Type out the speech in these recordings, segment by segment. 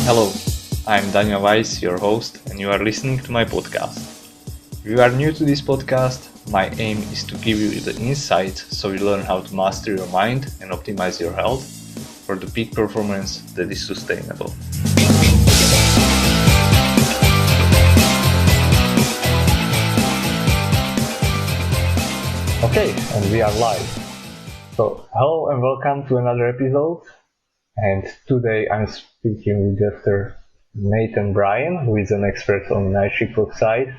Hello, I'm Daniel Weiss, your host, and you are listening to my podcast. If you are new to this podcast, my aim is to give you the insights so you learn how to master your mind and optimize your health for the peak performance that is sustainable. Okay, and we are live. So, hello and welcome to another episode. And today I'm speaking with Dr. Bryan, who is an expert on nitric oxide,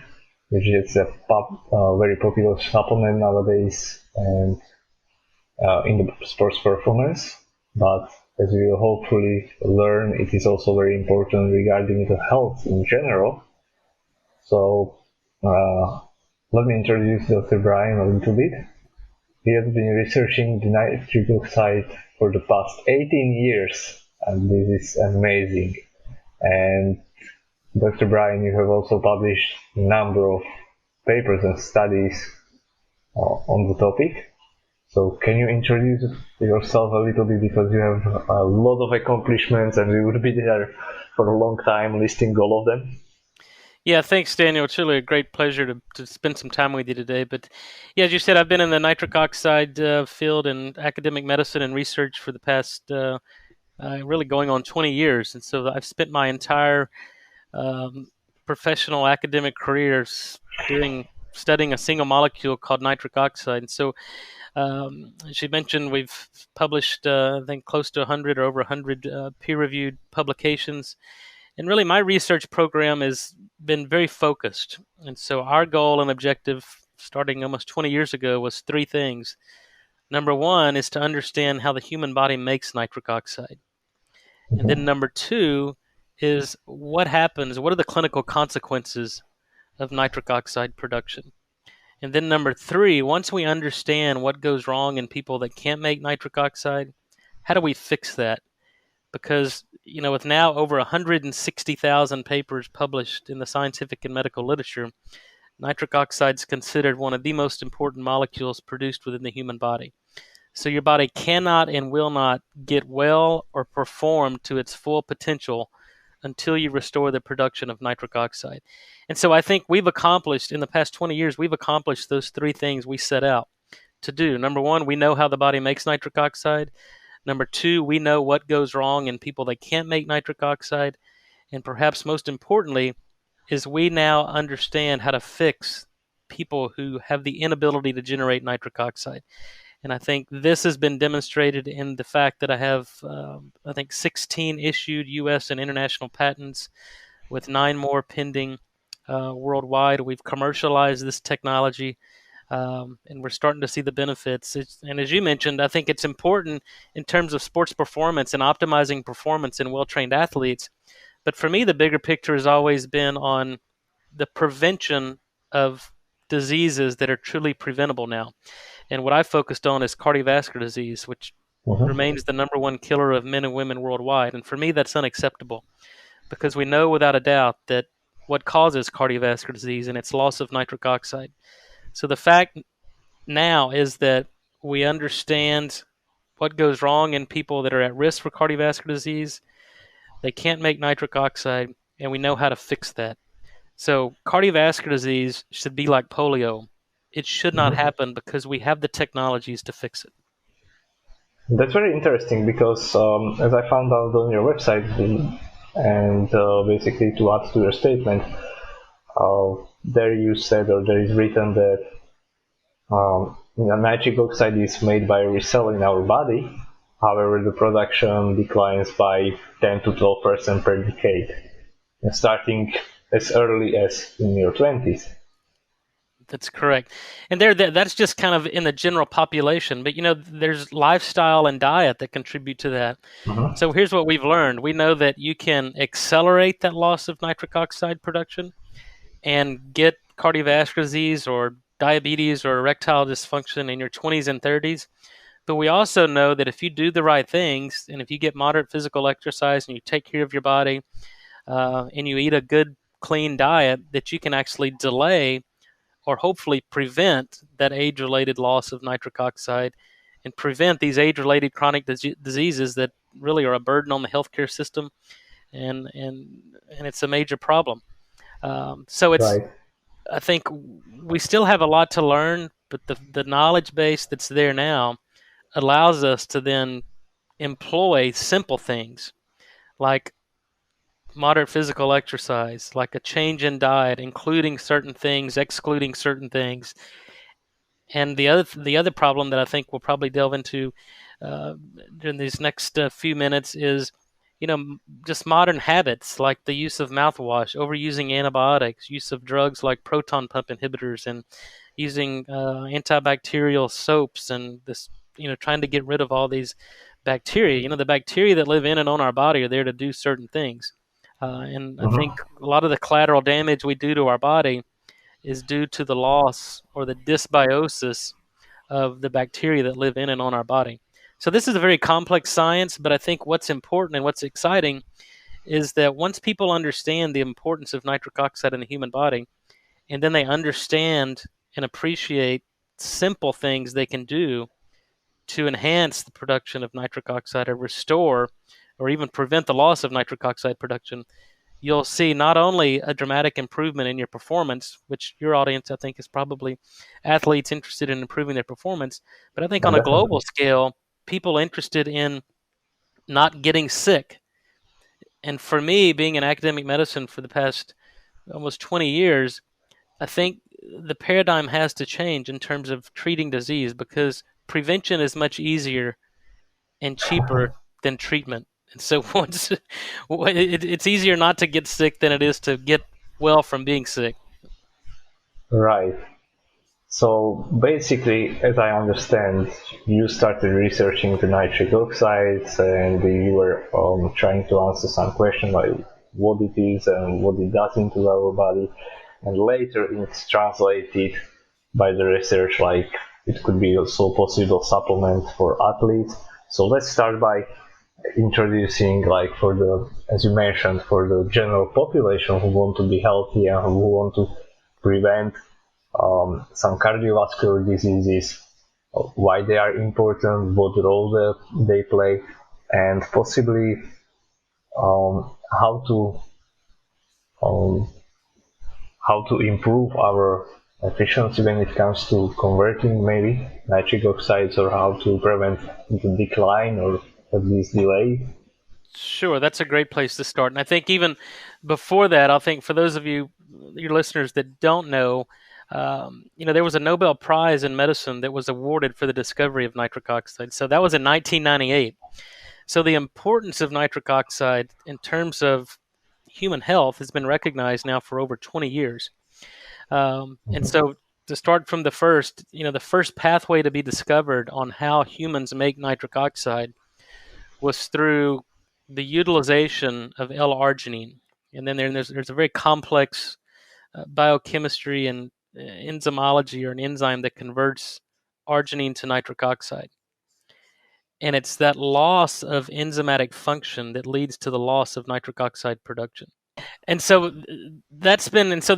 which is a very popular supplement nowadays and in the sports performance. But as we will hopefully learn, it is also very important regarding the health in general. So let me introduce Dr. Bryan a little bit. He has been researching the nitric oxide for the past 18 years, and this is amazing. And Dr. Bryan, you have also published a number of papers and studies on the topic. So can you introduce yourself a little bit, because you have a lot of accomplishments and we would be there for a long time listing all of them. Yeah, thanks, Daniel. It's really a great pleasure to spend some time with you today. But yeah, as you said, I've been in the nitric oxide field in academic medicine and research for the past really going on 20 years. And so I've spent my entire professional academic career studying a single molecule called nitric oxide. And so as you mentioned, we've published, I think, close to 100 or over 100 peer-reviewed publications. And really, my research program has been very focused. And so our goal and objective, starting almost 20 years ago, was three things. Number one is to understand how the human body makes nitric oxide. Mm-hmm. And then number two is what happens, what are the clinical consequences of nitric oxide production? And then number three, once we understand what goes wrong in people that can't make nitric oxide, how do we fix that? Because, with now over 160,000 papers published in the scientific and medical literature, nitric oxide is considered one of the most important molecules produced within the human body. So your body cannot and will not get well or perform to its full potential until you restore the production of nitric oxide. And so I think we've accomplished, in the past 20 years, we've accomplished those three things we set out to do. Number one, we know how the body makes nitric oxide. Number two, we know what goes wrong in people that can't make nitric oxide. And perhaps most importantly, is we now understand how to fix people who have the inability to generate nitric oxide. And I think this has been demonstrated in the fact that I have, 16 issued U.S. and international patents with 9 more pending worldwide. We've commercialized this technology. And we're starting to see the benefits. And as you mentioned, I think it's important in terms of sports performance and optimizing performance in well-trained athletes. But for me, the bigger picture has always been on the prevention of diseases that are truly preventable now. And what I focused on is cardiovascular disease, which remains the number one killer of men and women worldwide. And for me, that's unacceptable, because we know without a doubt that what causes cardiovascular disease and its loss of nitric oxide. So the fact now is that we understand what goes wrong in people that are at risk for cardiovascular disease. They can't make nitric oxide, and we know how to fix that. So cardiovascular disease should be like polio. It should not happen because we have the technologies to fix it. That's very interesting, because as I found out on your website, and basically to add to your statement, there you said, or there is written that nitric oxide is made by every cell in our body. However, the production declines by 10 to 12% per decade, starting as early as in your 20s. That's correct. And that's just kind of in the general population. But, there's lifestyle and diet that contribute to that. Mm-hmm. So here's what we've learned. We know that you can accelerate that loss of nitric oxide production and get cardiovascular disease or diabetes or erectile dysfunction in your 20s and 30s. But we also know that if you do the right things, and if you get moderate physical exercise and you take care of your body and you eat a good, clean diet, that you can actually delay or hopefully prevent that age-related loss of nitric oxide and prevent these age-related chronic diseases that really are a burden on the healthcare system, and it's a major problem. So Right. I think we still have a lot to learn, but the knowledge base that's there now allows us to then employ simple things like moderate physical exercise, like a change in diet, including certain things, excluding certain things. And the other problem that I think we'll probably delve into uh, during these next few minutes is, just modern habits like the use of mouthwash, overusing antibiotics, use of drugs like proton pump inhibitors, and using antibacterial soaps, and this, trying to get rid of all these bacteria. The bacteria that live in and on our body are there to do certain things. And I think Mm-hmm. a lot of the collateral damage we do to our body is due to the loss or the dysbiosis of the bacteria that live in and on our body. So this is a very complex science, but I think what's important and what's exciting is that once people understand the importance of nitric oxide in the human body, and then they understand and appreciate simple things they can do to enhance the production of nitric oxide or restore or even prevent the loss of nitric oxide production, you'll see not only a dramatic improvement in your performance, which your audience, I think, is probably athletes interested in improving their performance, but I think on a global Definitely. scale, people interested in not getting sick. And for me, being in academic medicine for the past almost 20 years, I think the paradigm has to change in terms of treating disease, because prevention is much easier and cheaper than treatment. And so it's easier not to get sick than it is to get well from being sick. Right. So basically, as I understand, you started researching the nitric oxides and you were trying to answer some question like what it is and what it does into our body. And later it's translated by the research like it could be also possible supplement for athletes. So let's start by introducing like for the, as you mentioned, for the general population who want to be healthy and who want to prevent some cardiovascular diseases, why they are important, what role that they play, and possibly how to um, how to improve our efficiency when it comes to converting maybe nitric oxides, or how to prevent the decline or at least delay. Sure, that's a great place to start. And I think even before that, I think for those of you, your listeners that don't know, there was a Nobel Prize in medicine that was awarded for the discovery of nitric oxide. So that was in 1998. So the importance of nitric oxide in terms of human health has been recognized now for over 20 years. And Mhm. so to start from the first pathway to be discovered on how humans make nitric oxide was through the utilization of L-arginine. And then there's a very complex biochemistry and enzymology, or an enzyme that converts arginine to nitric oxide. And it's that loss of enzymatic function that leads to the loss of nitric oxide production. And so that's been, and so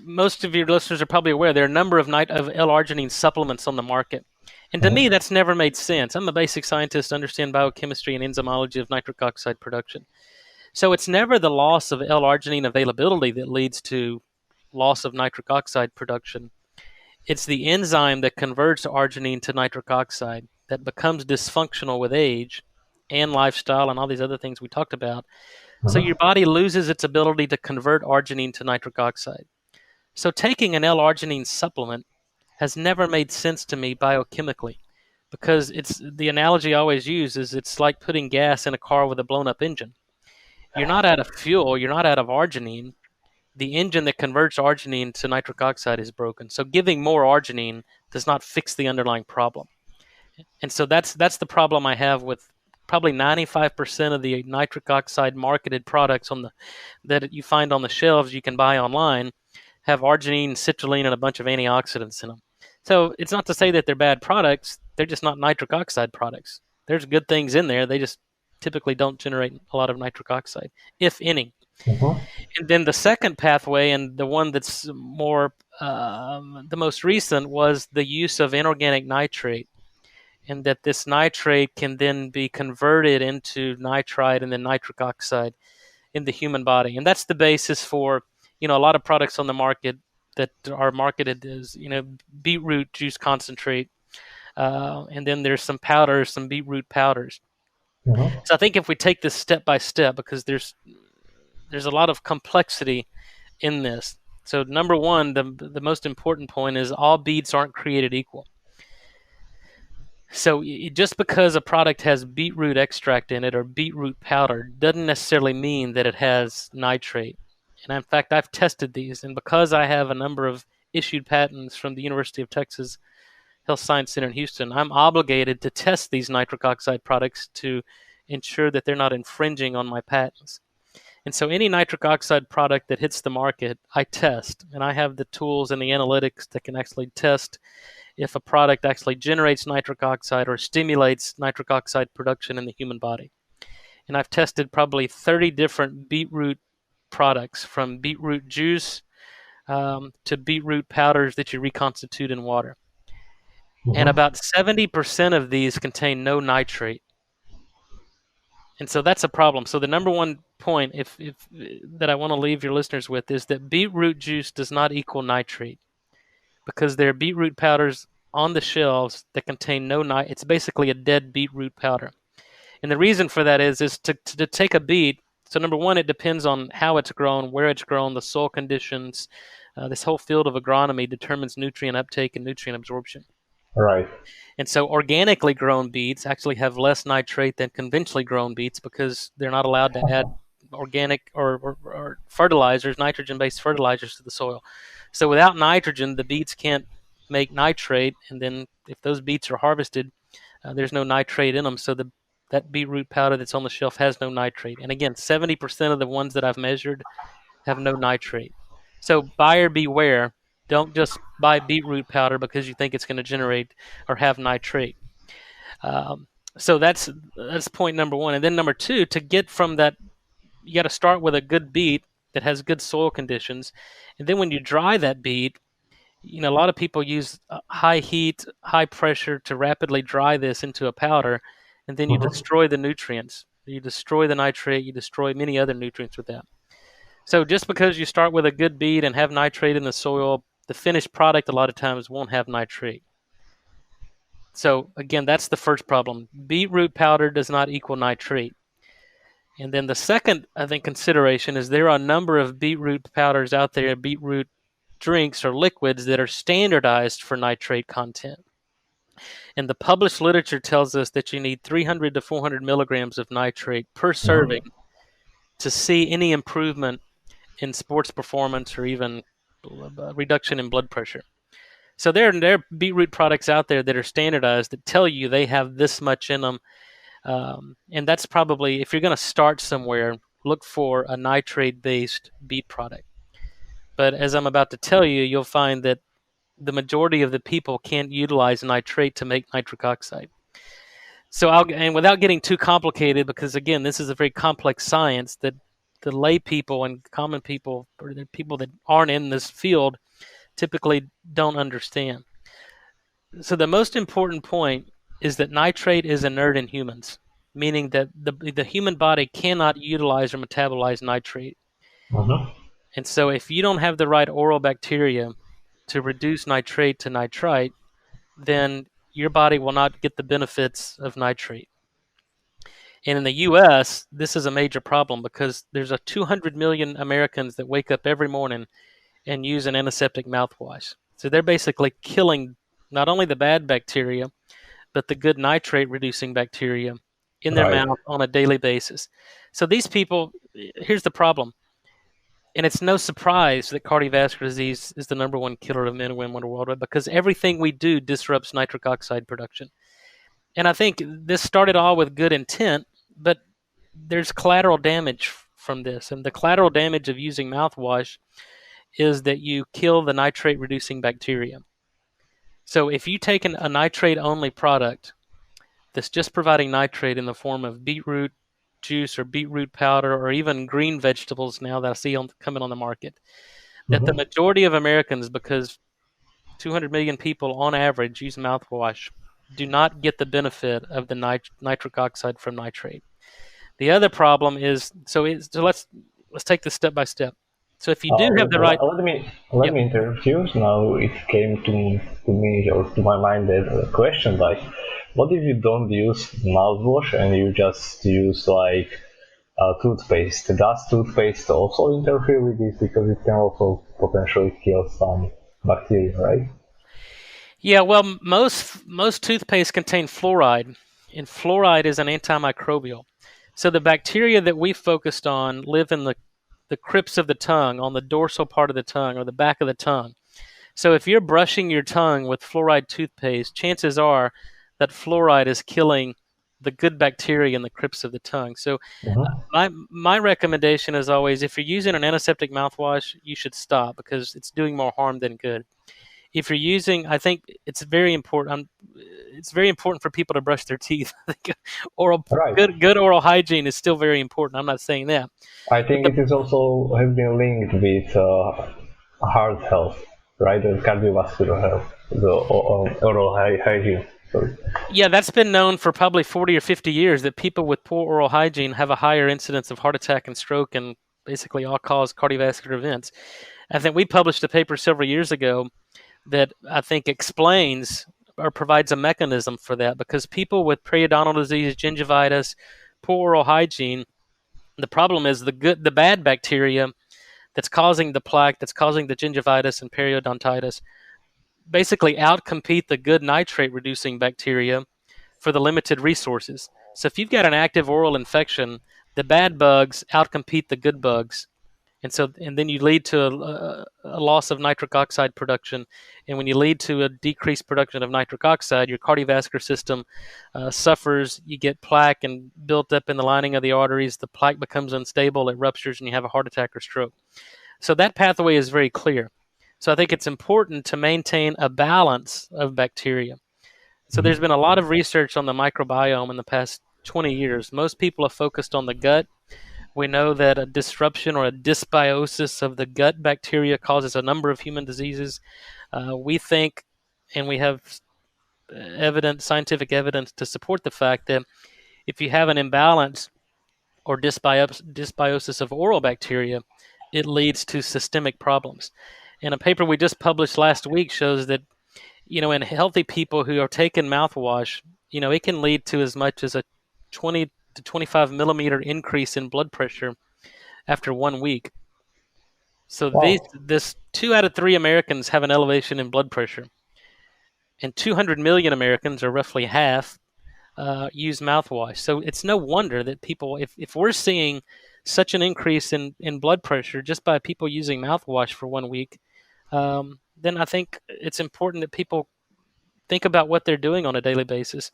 most of your listeners are probably aware there are a number of L-arginine supplements on the market. And to me, Mhm. that's never made sense. I'm a basic scientist, understand biochemistry and enzymology of nitric oxide production. So it's never the loss of L-arginine availability that leads to loss of nitric oxide production. It's the enzyme that converts arginine to nitric oxide that becomes dysfunctional with age and lifestyle and all these other things we talked about. So your Mhm. body loses its ability to convert arginine to nitric oxide. So taking an L-arginine supplement has never made sense to me biochemically, because it's the analogy I always use is it's like putting gas in a car with a blown up engine. You're not out of fuel, you're not out of arginine. The engine that converts arginine to nitric oxide is broken. So giving more arginine does not fix the underlying problem. And so that's the problem I have with probably 95% of the nitric oxide marketed products that you find on the shelves you can buy online have arginine, citrulline, and a bunch of antioxidants in them. So it's not to say that they're bad products; they're just not nitric oxide products. There's good things in there; they just typically don't generate a lot of nitric oxide, if any. Mhm. And then the second pathway, and the one that's the most recent, was the use of inorganic nitrate. and that this nitrate can then be converted into nitrite and then nitric oxide in the human body. And that's the basis for, a lot of products on the market that are marketed as, beetroot juice concentrate. And then there's some powders, some beetroot powders. Mm-hmm. So I think if we take this step by step, because there's a lot of complexity in this. So number one, the most important point is all beets aren't created equal. So just because a product has beetroot extract in it or beetroot powder doesn't necessarily mean that it has nitrate. And in fact, I've tested these, and because I have a number of issued patents from the University of Texas Health Science Center in Houston, I'm obligated to test these nitric oxide products to ensure that they're not infringing on my patents. And so any nitric oxide product that hits the market, I test, and I have the tools and the analytics that can actually test if a product actually generates nitric oxide or stimulates nitric oxide production in the human body. And I've tested probably 30 different beetroot products, from beetroot juice to beetroot powders that you reconstitute in water. And Mm-hmm. about 70% of these contain no nitrate. And so that's a problem. So the number one point if that I want to leave your listeners with is that beetroot juice does not equal nitrate, because there are beetroot powders on the shelves that contain no nitrate. It's basically a dead beetroot powder. And the reason for that is to take a beet. So number one, it depends on how it's grown, where it's grown, the soil conditions. This whole field of agronomy determines nutrient uptake and nutrient absorption. Right. And so organically grown beets actually have less nitrate than conventionally grown beets, because they're not allowed to add organic or fertilizers, nitrogen-based fertilizers to the soil. So without nitrogen, the beets can't make nitrate, and then if those beets are harvested, there's no nitrate in them. So that beetroot powder that's on the shelf has no nitrate. And again, 70% of the ones that I've measured have no nitrate. So buyer beware. Don't just buy beetroot powder because you think it's going to generate or have nitrate. Um, so that's point number one. And then number two, to get from that, you got to start with a good beet that has good soil conditions. And then when you dry that beet, a lot of people use high heat, high pressure to rapidly dry this into a powder, and then you Mm-hmm. destroy the nutrients. You destroy the nitrate, you destroy many other nutrients with that. So just because you start with a good beet and have nitrate in the soil, the finished product a lot of times won't have nitrate. So again, that's the first problem. Beetroot powder does not equal nitrate. And then the second, I think, consideration is there are a number of beetroot powders out there, beetroot drinks or liquids that are standardized for nitrate content. And the published literature tells us that you need 300 to 400 milligrams of nitrate per serving Mm-hmm. to see any improvement in sports performance or even reduction in blood pressure. So there are beetroot products out there that are standardized that tell you they have this much in them. And that's probably, if you're going to start somewhere, look for a nitrate-based beet product. But as I'm about to tell you, you'll find that the majority of the people can't utilize nitrate to make nitric oxide. So and without getting too complicated, because again, this is a very complex science that the lay people and common people, or the people that aren't in this field, typically don't understand. So the most important point is that nitrate is inert in humans, meaning that the human body cannot utilize or metabolize nitrate. Mm-hmm. And so if you don't have the right oral bacteria to reduce nitrate to nitrite, then your body will not get the benefits of nitrate. And in the US, this is a major problem because there's a 200 million Americans that wake up every morning and use an antiseptic mouthwash. So they're basically killing not only the bad bacteria, but the good nitrate reducing bacteria in their Right. mouth on a daily basis. So these people, here's the problem. And it's no surprise that cardiovascular disease is the number one killer of men and women worldwide, because everything we do disrupts nitric oxide production. And I think this started all with good intent, but there's collateral damage from this. And the collateral damage of using mouthwash is that you kill the nitrate reducing bacteria. So if you take a nitrate only product that's just providing nitrate in the form of beetroot juice or beetroot powder or even green vegetables now that I see coming on the market, that the Mm-hmm. majority of Americans, because 200 million people on average use mouthwash, do not get the benefit of the nitric oxide from nitrate. The other problem is so let's take this step by step. So if you do have the right, Let yep, me interrupt you. Now it came to me or to my mind that a question like, what if you don't use mouthwash and you just use like toothpaste? Does toothpaste also interfere with this because it can also potentially kill some bacteria, right? yeah. Well, most toothpaste contain fluoride, and fluoride is an antimicrobial. So the bacteria that we focused on live in the crypts of the tongue, on the dorsal part of the tongue or the back of the tongue. So if you're brushing your tongue with fluoride toothpaste, chances are that fluoride is killing the good bacteria in the crypts of the tongue. So Mm-hmm. my recommendation is always, if you're using an antiseptic mouthwash, you should stop because it's doing more harm than good. If you're using, I think it's very important. It's very important for people to brush their teeth. I think oral Right. good oral hygiene is still very important. I'm not saying that, I but think it is also has been linked with heart health, right? And cardiovascular health, the oral hygiene. Sorry. yeah, that's been known for probably 40 or 50 years that people with poor oral hygiene have a higher incidence of heart attack and stroke and basically all cause cardiovascular events. I think we published a paper several years ago that I think explains or provides a mechanism for that because people with periodontal disease, gingivitis, poor oral hygiene, the problem is the bad bacteria that's causing the plaque, that's causing the gingivitis and periodontitis, basically outcompete the good nitrate reducing bacteria for the limited resources. So if you've got an active oral infection, the bad bugs outcompete the good bugs, and then you lead to a loss of nitric oxide production. And when you lead to a decreased production of nitric oxide, your cardiovascular system suffers. You get plaque and built up in the lining of the arteries. The plaque becomes unstable, it ruptures, and you have a heart attack or stroke. So that pathway is very clear. So I think it's important to maintain a balance of bacteria. So there's been a lot of research on the microbiome in the past 20 years. Most people have focused on the gut. We know that a disruption or a dysbiosis of the gut bacteria causes a number of human diseases. We think, and we have evidence, scientific evidence to support the fact that if you have an imbalance or dysbiosis of oral bacteria, it leads to systemic problems. And a paper we just published last week shows that, in healthy people who are taking mouthwash, it can lead to as much as a 20 to 25 millimeter increase in blood pressure after 1 week. So Wow. this 2 out of 3 Americans have an elevation in blood pressure, and 200 million Americans, or roughly half, use mouthwash. So it's no wonder that people, if we're seeing such an increase in blood pressure just by people using mouthwash for 1 week, then I think it's important that people think about what they're doing on a daily basis.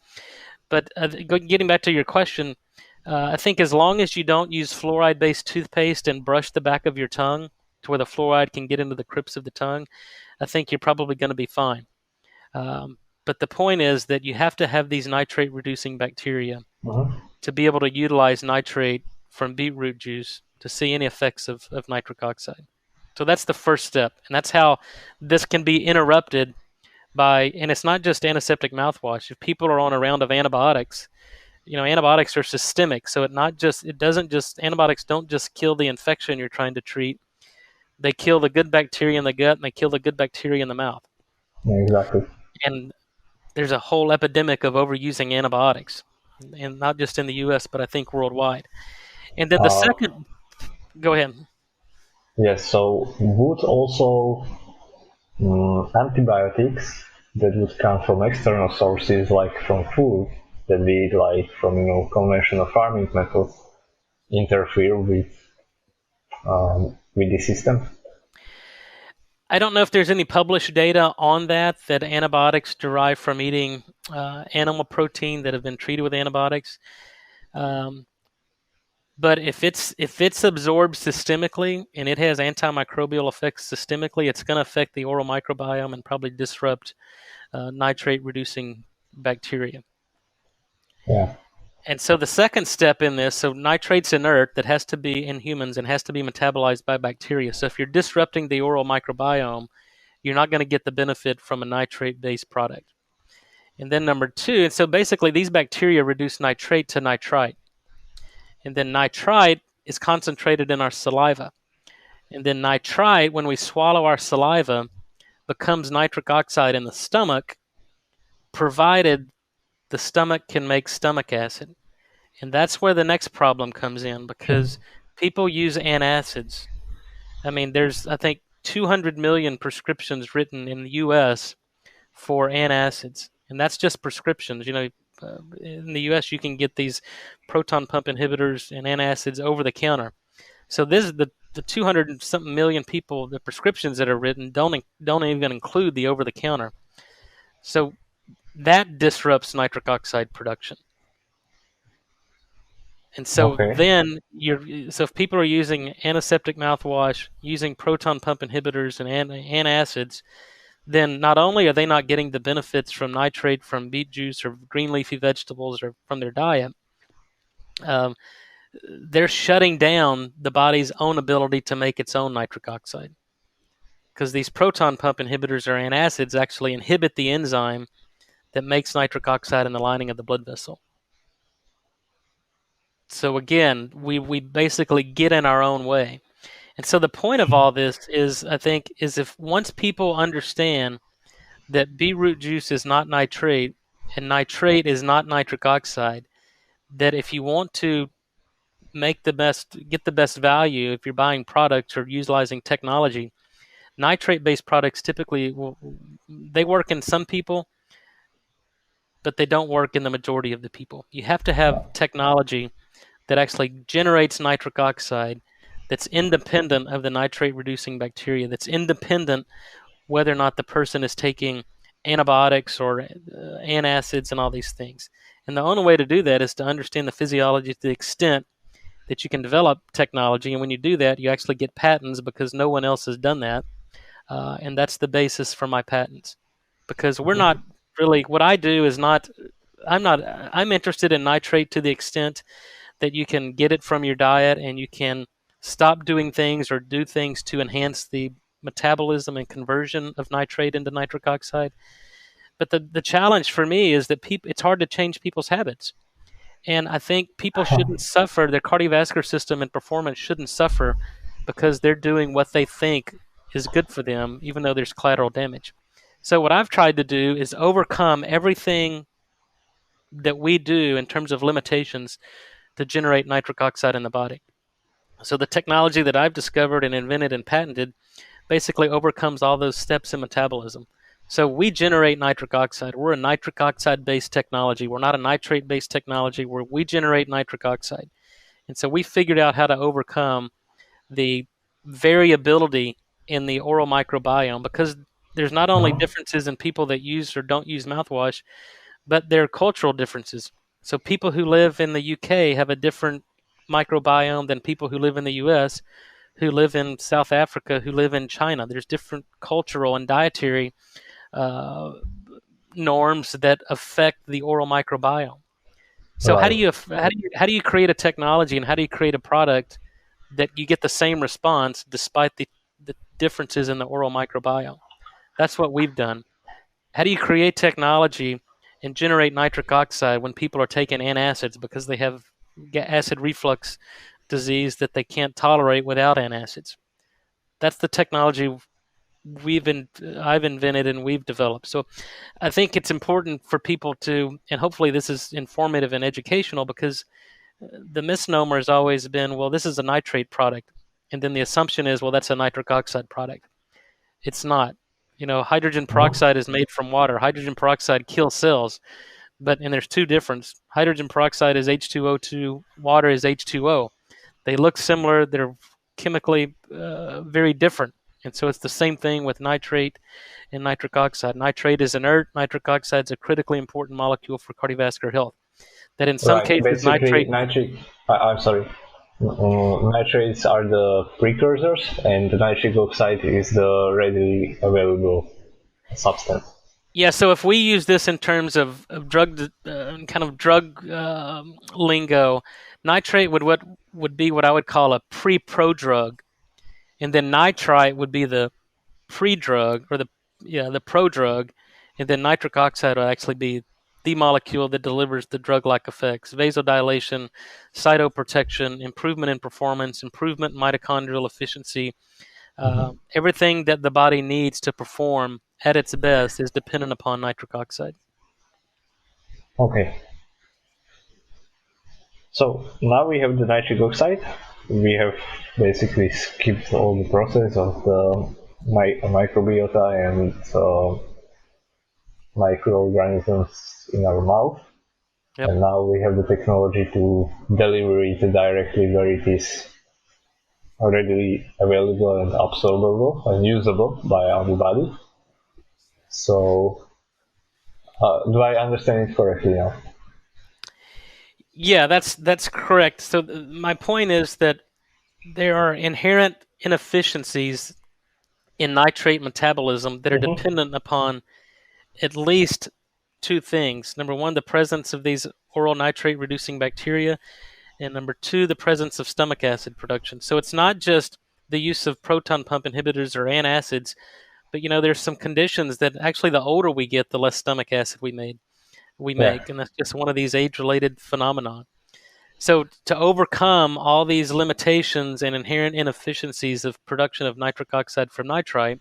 But getting back to your question, I think as long as you don't use fluoride based toothpaste and brush the back of your tongue to where the fluoride can get into the crypts of the tongue, I think you're probably going to be fine. But the point is that you have to have these nitrate reducing bacteria Mhm. to be able to utilize nitrate from beetroot juice to see any effects of nitric oxide. So that's the first step. And that's how this can be interrupted and it's not just antiseptic mouthwash. If people are on a round of antibiotics, antibiotics are systemic. So antibiotics don't just kill the infection you're trying to treat. They kill the good bacteria in the gut and they kill the good bacteria in the mouth. Yeah, exactly. And there's a whole epidemic of overusing antibiotics, and not just in the U.S., but I think worldwide. And then the Uh, second, go ahead. yes. So would also antibiotics that would come from external sources, like from food, that we eat, like from conventional farming methods, interfere with the system. I don't know if there's any published data on that antibiotics derive from eating animal protein that have been treated with antibiotics. Um, but if it's absorbed systemically and it has antimicrobial effects systemically, it's going to affect the oral microbiome and probably disrupt nitrate reducing bacteria. Yeah. And so the second step in this, so nitrate's inert that has to be in humans and has to be metabolized by bacteria. So if you're disrupting the oral microbiome, you're not going to get the benefit from a nitrate-based product. And then number two, and so basically these bacteria reduce nitrate to nitrite. And then nitrite is concentrated in our saliva. And then nitrite, when we swallow our saliva, becomes nitric oxide in the stomach, provided the stomach can make stomach acid. And that's where the next problem comes in, because people use antacids. I mean, there's, I think, 200 million prescriptions written in the U.S. for antacids, and that's just prescriptions. In the U.S., you can get these proton pump inhibitors and antacids over the counter. So this is the 200 and something million people, the prescriptions that are written don't even include the over the counter. So that disrupts nitric oxide production. And so Okay. then so if people are using antiseptic mouthwash, using proton pump inhibitors and antacids, then not only are they not getting the benefits from nitrate from beet juice or green leafy vegetables or from their diet, um, they're shutting down the body's own ability to make its own nitric oxide. Because these proton pump inhibitors or antacids actually inhibit the enzyme that makes nitric oxide in the lining of the blood vessel. So again, we basically get in our own way. And so the point of all this is, I think, is if once people understand that beetroot juice is not nitrate and nitrate is not nitric oxide, that if you want to get the best value, if you're buying products or utilizing technology, nitrate-based products typically they work in some people, but they don't work in the majority of the people. You have to have technology that actually generates nitric oxide that's independent of the nitrate reducing bacteria, that's independent whether or not the person is taking antibiotics or antacids and all these things. And the only way to do that is to understand the physiology to the extent that you can develop technology. And when you do that, you actually get patents because no one else has done that. And that's the basis for my patents. Because we're not really, what I do is not, I'm interested in nitrate to the extent that you can get it from your diet and you can stop doing things or do things to enhance the metabolism and conversion of nitrate into nitric oxide. But the challenge for me is that it's hard to change people's habits. And I think people shouldn't suffer, their cardiovascular system and performance shouldn't suffer because they're doing what they think is good for them, even though there's collateral damage. So what I've tried to do is overcome everything that we do in terms of limitations to generate nitric oxide in the body. So the technology that I've discovered and invented and patented basically overcomes all those steps in metabolism. So we generate nitric oxide. We're a nitric oxide-based technology. We're not a nitrate-based technology. We generate nitric oxide. And so we figured out how to overcome the variability in the oral microbiome, because there's not only differences in people that use or don't use mouthwash, but there are cultural differences. So people who live in the UK have a different microbiome than people who live in the US, who live in South Africa, who live in China. There's different cultural and dietary norms that affect the oral microbiome. So Right. how do you create a technology and how do you create a product that you get the same response despite the differences in the oral microbiome? That's what we've done. How do you create technology and generate nitric oxide when people are taking antacids because they have acid reflux disease that they can't tolerate without antacids? That's the technology I've invented and we've developed. So I think it's important for people to, and hopefully this is informative and educational, because the misnomer has always been, well, this is a nitrate product. And then the assumption is, well, that's a nitric oxide product. It's not. Hydrogen peroxide is made from water. Hydrogen peroxide kills cells, and there's two differences. Hydrogen peroxide is H2O2, water is H2O. They look similar. They're chemically very different. And so it's the same thing with nitrate and nitric oxide. Nitrate is inert. Nitric oxide is a critically important molecule for cardiovascular health. That in some Right. cases, Basically, nitrate. nitric. I'm sorry. Nitrates are the precursors, and the nitric oxide is the readily available substance. Yeah, so if we use this in terms of drug, kind of drug lingo, nitrate would be what I would call a pre-prodrug, and then nitrite would be the pre-drug or the prodrug, And then nitric oxide will actually be the molecule that delivers the drug-like effects: vasodilation, cytoprotection, improvement in performance, improvement in mitochondrial efficiency. Hmm. Everything that the body needs to perform at its best is dependent upon nitric oxide. Okay. So now we have the nitric oxide. We have basically skipped all the process of the microbiota and microorganisms in our mouth. Yep. And now we have the technology to deliver it directly where it is readily available and absorbable and usable by our body. So, do I understand it correctly now? Yeah, that's correct. So my point is that there are inherent inefficiencies in nitrate metabolism that are Mm-hmm. dependent upon at least two things. Number one, the presence of these oral nitrate reducing bacteria, and number two, the presence of stomach acid production. So it's not just the use of proton pump inhibitors or antacids, but there's some conditions that actually the older we get, the less stomach acid we Yeah. make, and that's just one of these age-related phenomena. So to overcome all these limitations and inherent inefficiencies of production of nitric oxide from nitrite,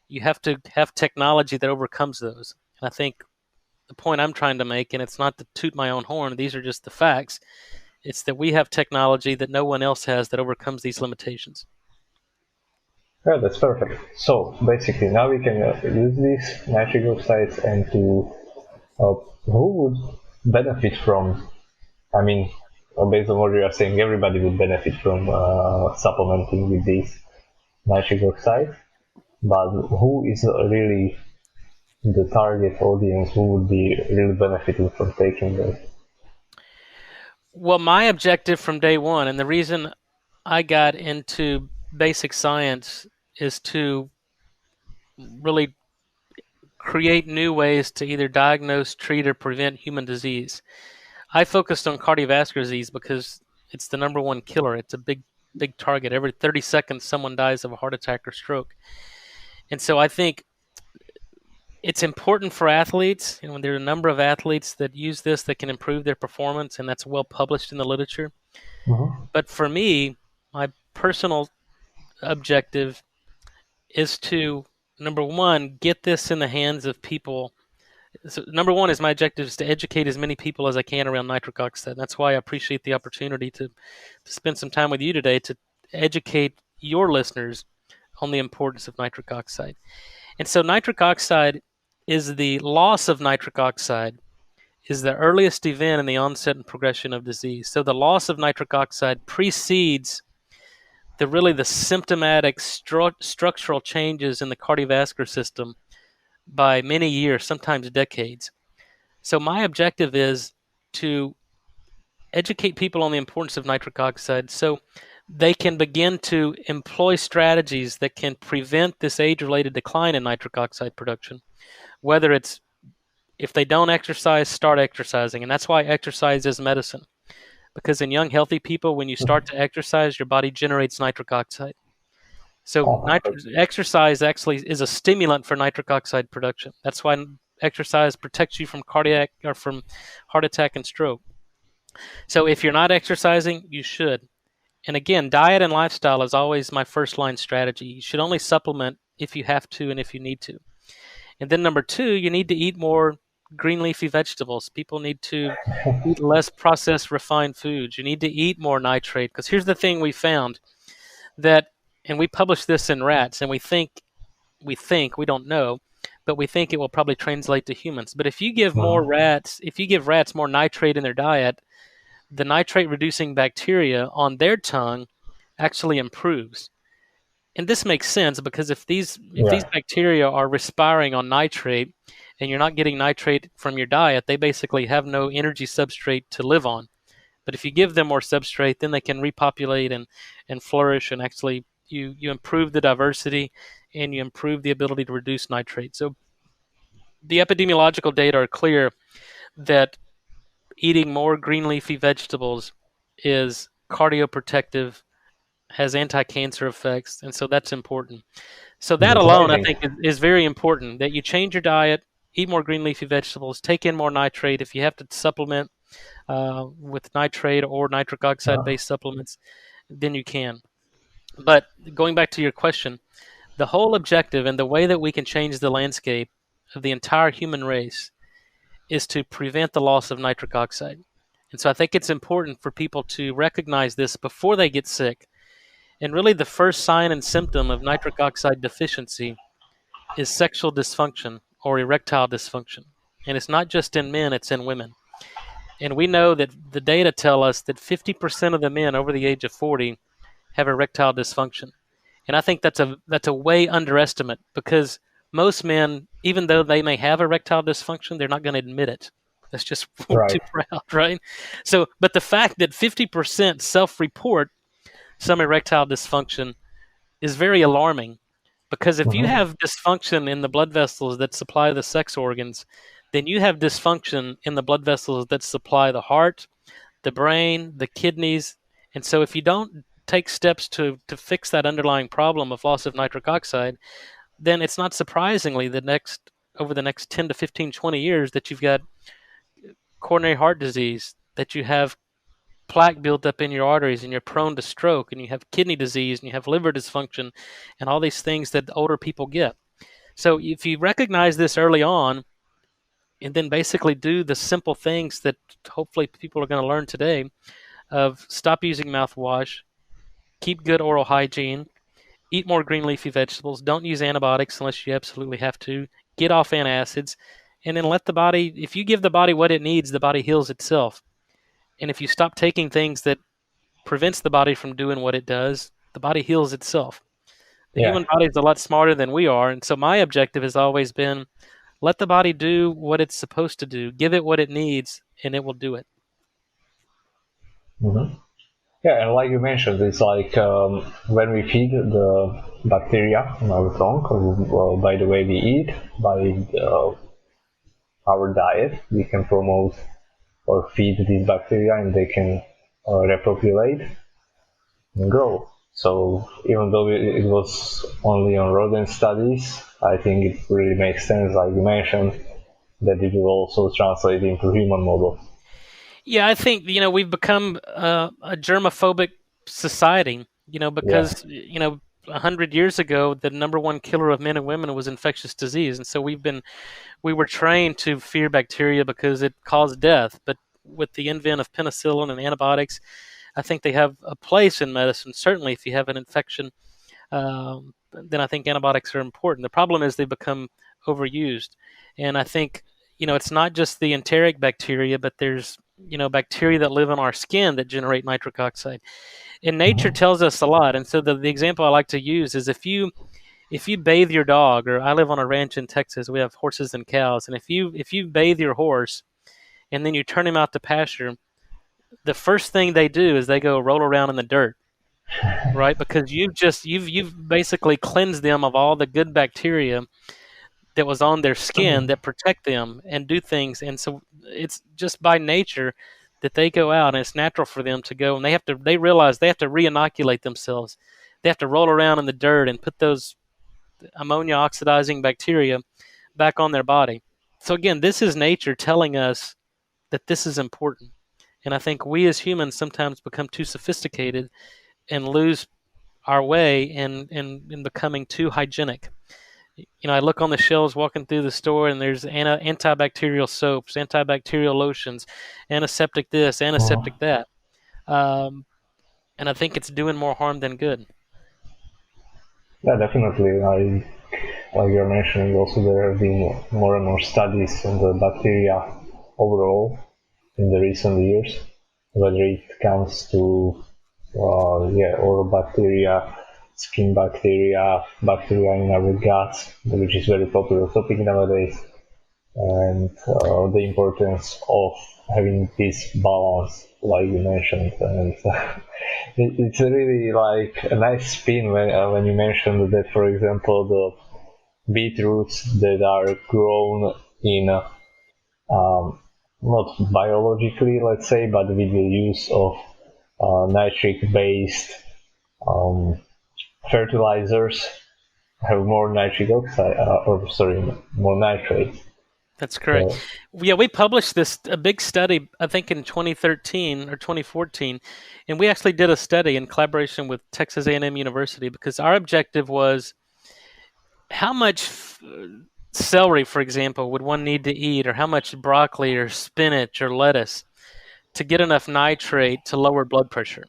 you have to have technology that overcomes those. And I think the point I'm trying to make, and it's not to toot my own horn, these are just the facts. It's that we have technology that no one else has that overcomes these limitations. Yeah, that's perfect. So basically, now we can use these nitric oxides and to who would benefit from? I mean, based on what you are saying, everybody would benefit from supplementing with these nitric oxide. But who is really the target audience who would be really benefiting from taking those? Well, my objective from day one, and the reason I got into basic science, is to really create new ways to either diagnose, treat, or prevent human disease. I focused on cardiovascular disease because it's the number one killer. It's a big target. Every 30 seconds, someone dies of a heart attack or stroke. And so I think it's important for athletes. There are a number of athletes that use this that can improve their performance, and that's well published in the literature. Mm-hmm. But for me, my personal objective is to, number one, get this in the hands of people. So number one is my objective is to educate as many people as I can around nitric oxide. That's why I appreciate the opportunity to spend some time with you today to educate your listeners on the importance of nitric oxide. And so nitric oxide is the loss of nitric oxide is the earliest event in the onset and progression of disease. So the loss of nitric oxide precedes the symptomatic structural changes in the cardiovascular system by many years, sometimes decades. So my objective is to educate people on the importance of nitric oxide so they can begin to employ strategies that can prevent this age-related decline in nitric oxide production. Whether it's if they don't exercise, start exercising. And that's why exercise is medicine. Because in young, healthy people, when you start to exercise, your body generates nitric oxide. So Oh, exercise actually is a stimulant for nitric oxide production. That's why exercise protects you from cardiac or from heart attack and stroke. So if you're not exercising, you should. And again, diet and lifestyle is always my first line strategy. You should only supplement if you have to and if you need to. And then number two, you need to eat more green leafy vegetables. People need to eat less processed refined foods. You need to eat more nitrate because here's the thing we found that, and we published this in rats, and we don't know, but we think it will probably translate to humans. But if you give mhm. rats more nitrate in their diet, the nitrate reducing bacteria on their tongue actually improves. And this makes sense because if these Yeah. bacteria are respiring on nitrate and you're not getting nitrate from your diet, they basically have no energy substrate to live on. But if you give them more substrate, then they can repopulate and flourish, and actually you improve the diversity and you improve the ability to reduce nitrate. So the epidemiological data are clear that eating more green leafy vegetables is cardioprotective, has anti-cancer effects, and so that's important. So that That's alone, I amazing. think, is very important. That you change your diet, eat more green leafy vegetables, take in more nitrate. If you have to supplement with nitrate or nitric oxide Uh, based supplements, then you can. But going back to your question, the whole objective and the way that we can change the landscape of the entire human race is to prevent the loss of nitric oxide. And so I think it's important for people to recognize this before they get sick. And really, the first sign and symptom of nitric oxide deficiency is sexual dysfunction or erectile dysfunction. And it's not just in men, it's in women. And we know that the data tell us that 50% of the men over the age of 40 have erectile dysfunction. And I think that's a way underestimate, because most men, even though they may have erectile dysfunction, they're not going to admit it. That's just we're too right. proud, right? So, but the fact that 50% self-report some erectile dysfunction is very alarming, because if you Hmm. have dysfunction in the blood vessels that supply the sex organs, then you have dysfunction in the blood vessels that supply the heart, the brain, the kidneys. And so if you don't take steps to fix that underlying problem of loss of nitric oxide, then it's not surprisingly over the next 10 to 15, 20 years that you've got coronary heart disease, that you have plaque built up in your arteries, and you're prone to stroke, and you have kidney disease, and you have liver dysfunction, and all these things that older people get. So if you recognize this early on, and then basically do the simple things that hopefully people are going to learn today, of stop using mouthwash, keep good oral hygiene, eat more green leafy vegetables, don't use antibiotics unless you absolutely have to, get off antacids, and then let the body, if you give the body what it needs, the body heals itself. And if you stop taking things that prevents the body from doing what it does, the body heals itself. The Yeah. human body is a lot smarter than we are, and so my objective has always been, let the body do what it's supposed to do, give it what it needs, and it will do it. Hmm. Yeah, and like you mentioned, it's like when we feed the bacteria in our tongue, by the way we eat, by our diet, we can promote or feed these bacteria, and they can repopulate and grow. So even though it was only on rodent studies, I think it really makes sense, like you mentioned, that it will also translate into human models. Yeah, I think we've become a germophobic society. Yeah. Because 100 years ago, the number one killer of men and women was infectious disease, and so we were trained to fear bacteria because it caused death. But with the advent of penicillin and antibiotics, I think they have a place in medicine. Certainly, if you have an infection, then I think antibiotics are important. The problem is they become overused, and I think it's not just the enteric bacteria, but there's bacteria that live on our skin that generate nitric oxide. And nature Mhm. tells us a lot. And so the example I like to use is if you bathe your dog, or I live on a ranch in Texas, we have horses and cows, and if you bathe your horse and then you turn him out to pasture, the first thing they do is they go roll around in the dirt, right? Because you've basically cleansed them of all the good bacteria that was on their skin that protect them and do things. And so it's just by nature that they go out, and it's natural for them to go, and they realize they have to re-inoculate themselves. They have to roll around in the dirt and put those ammonia oxidizing bacteria back on their body. So again, this is nature telling us that this is important. And I think we as humans sometimes become too sophisticated and lose our way in becoming too hygienic. I look on the shelves walking through the store, and there's antibacterial soaps, antibacterial lotions, antiseptic this, antiseptic Mhm. that. Um, and I think it's doing more harm than good. Yeah, definitely. Like you're mentioning, also there have been more and more studies on the bacteria overall in the recent years, whether it comes to oral bacteria, skin bacteria, bacteria in our guts, which is very popular topic nowadays, and the importance of having this balance, like you mentioned. And it's really like a nice spin when you mentioned that, for example, the beetroots that are grown in um, not biologically, let's say, but with the use of nitric based um, fertilizers have more nitric oxide, or sorry, more nitrate. That's correct. So, Yeah, we published a big study, I think in 2013 or 2014, and we actually did a study in collaboration with Texas A&M University because our objective was how much celery, for example, would one need to eat, or how much broccoli or spinach or lettuce to get enough nitrate to lower blood pressure,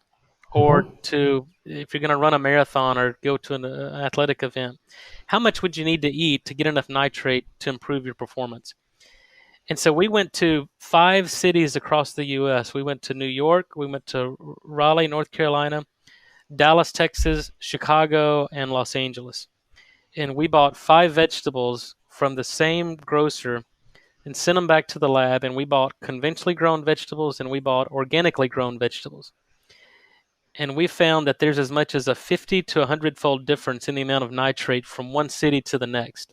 or mhm. to, if you're going to run a marathon or go to an athletic event, how much would you need to eat to get enough nitrate to improve your performance? And so we went to 5 cities across the U.S. We went to New York, we went to Raleigh, North Carolina, Dallas, Texas, Chicago, and Los Angeles. And we bought 5 vegetables from the same grocer and sent them back to the lab. And we bought conventionally grown vegetables and we bought organically grown vegetables. And we found that there's as much as a 50 to 100-fold difference in the amount of nitrate from one city to the next.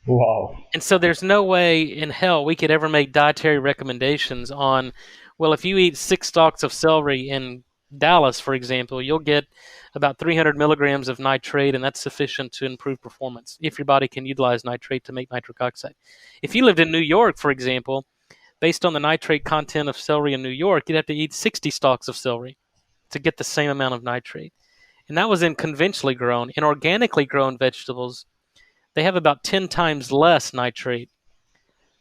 Wow. And so there's no way in hell we could ever make dietary recommendations on, well, if you eat 6 stalks of celery in Dallas, for example, you'll get about 300 milligrams of nitrate, and that's sufficient to improve performance if your body can utilize nitrate to make nitric oxide. If you lived in New York, for example, based on the nitrate content of celery in New York, you'd have to eat 60 stalks of celery to get the same amount of nitrate. And that was in conventionally grown. In organically grown vegetables, they have about 10 times less nitrate.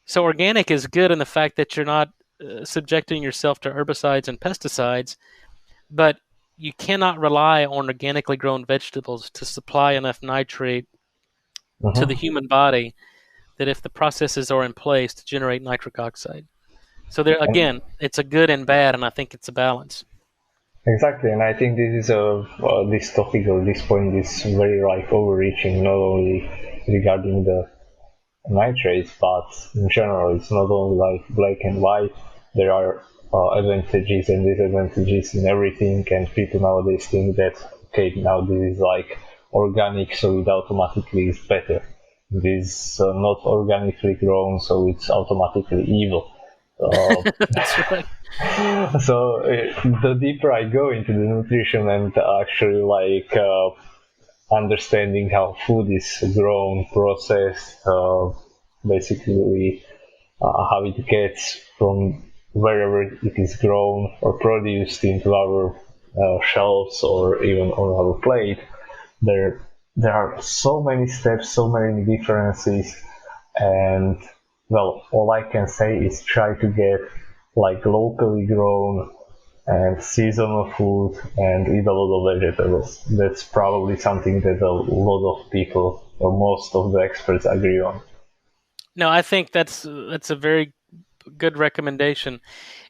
So organic is good in the fact that you're not subjecting yourself to herbicides and pesticides, but you cannot rely on organically grown vegetables to supply enough nitrate to the Mhm. human body that if the processes are in place to generate nitric oxide. So there And again, it's a good and bad, and I think it's a balance. exactly, and I think this is this topic or this point is very like overreaching, not only regarding the nitrates, but in general, it's not only like black and white. There are advantages and disadvantages in everything, and people nowadays think that okay, now this is like organic, so it automatically is better. This is not organically grown, so it's automatically evil. Uh, That's right. so the deeper I go into the nutrition and actually like understanding how food is grown, processed, basically how it gets from wherever it is grown or produced into our shelves or even on our plate. There, there are so many steps, so many differences, and well, all I can say is try to get like locally grown and seasonal food and eat a lot of vegetables. That's probably something that a lot of people or most of the experts agree on. No, I think that's a very good recommendation.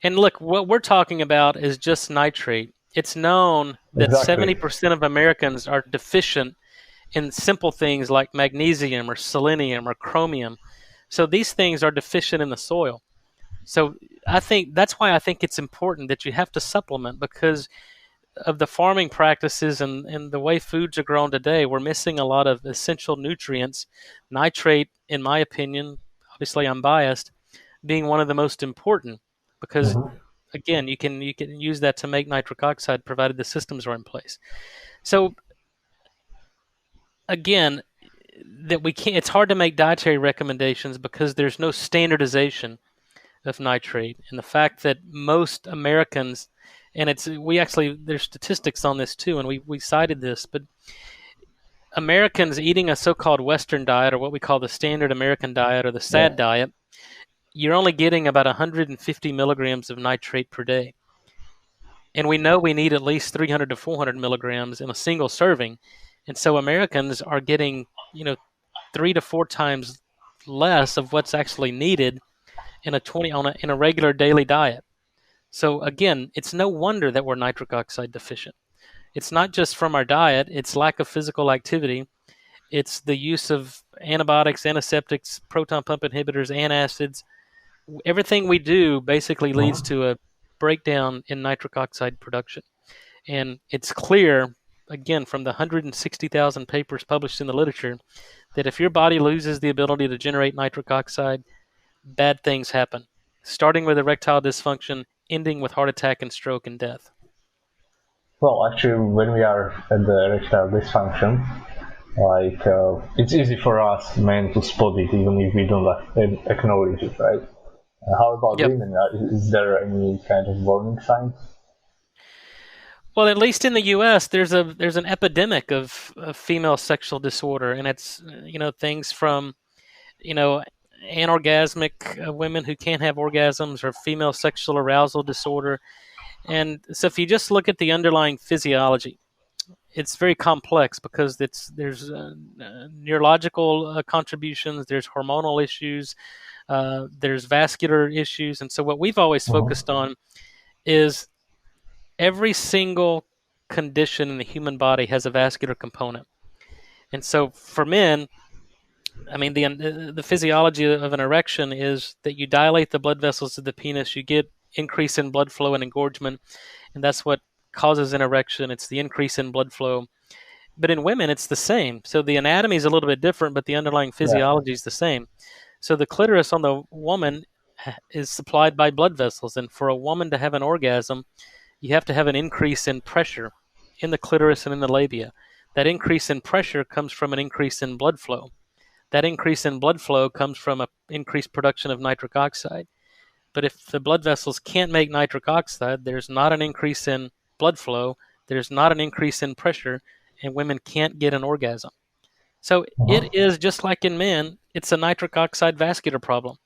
And look, what we're talking about is just nitrate. It's known that Exactly. 70% of Americans are deficient in simple things like magnesium or selenium or chromium. So these things are deficient in the soil. So I think that's why I think it's important that you have to supplement because of the farming practices and the way foods are grown today. We're missing a lot of essential nutrients. Nitrate, in my opinion, obviously I'm biased, being one of the most important because Mhm. again you can use that to make nitric oxide provided the systems are in place. So again, that we can't, it's hard to make dietary recommendations because there's no standardization of nitrate, and the fact that most Americans, and it's we actually there's statistics on this too, and we cited this, but Americans eating a so-called Western diet or what we call the standard American diet or the SAD Yeah. diet, you're only getting about 150 milligrams of nitrate per day. And we know we need at least 300 to 400 milligrams in a single serving. And so Americans are getting, 3 to 4 times less of what's actually needed in a 20 on in a regular daily diet. So again, it's no wonder that we're nitric oxide deficient. It's not just from our diet, it's lack of physical activity. It's the use of antibiotics, antiseptics, proton pump inhibitors, antacids. Everything we do basically leads Mhm. to a breakdown in nitric oxide production. And it's clear, again, from the 160,000 papers published in the literature, that if your body loses the ability to generate nitric oxide, bad things happen, starting with erectile dysfunction, ending with heart attack and stroke and death. Well, actually, when we are at the erectile dysfunction, Like it's easy for us men to spot it even if we don't acknowledge it, right? How about Yep. women? Is there any kind of warning signs? Well, at least in the U.S., there's an epidemic of female sexual disorder, and it's things from you know anorgasmic women who can't have orgasms, or female sexual arousal disorder. And so, if you just look at the underlying physiology, it's very complex because there's neurological contributions, there's hormonal issues, there's vascular issues, and so what we've always focused Uh-huh. on is every single condition in the human body has a vascular component. And so for men, I mean, the physiology of an erection is that you dilate the blood vessels of the penis, you get increase in blood flow and engorgement, and that's what causes an erection. It's the increase in blood flow. But in women, it's the same. So the anatomy is a little bit different, but the underlying Yeah. physiology is the same. So the clitoris on the woman is supplied by blood vessels, and for a woman to have an orgasm, you have to have an increase in pressure in the clitoris and in the labia. That increase in pressure comes from an increase in blood flow. That increase in blood flow comes from an increased production of nitric oxide. But if the blood vessels can't make nitric oxide, there's not an increase in blood flow, there's not an increase in pressure, and women can't get an orgasm. So it Uh-huh. is just like in men, it's a nitric oxide vascular problem.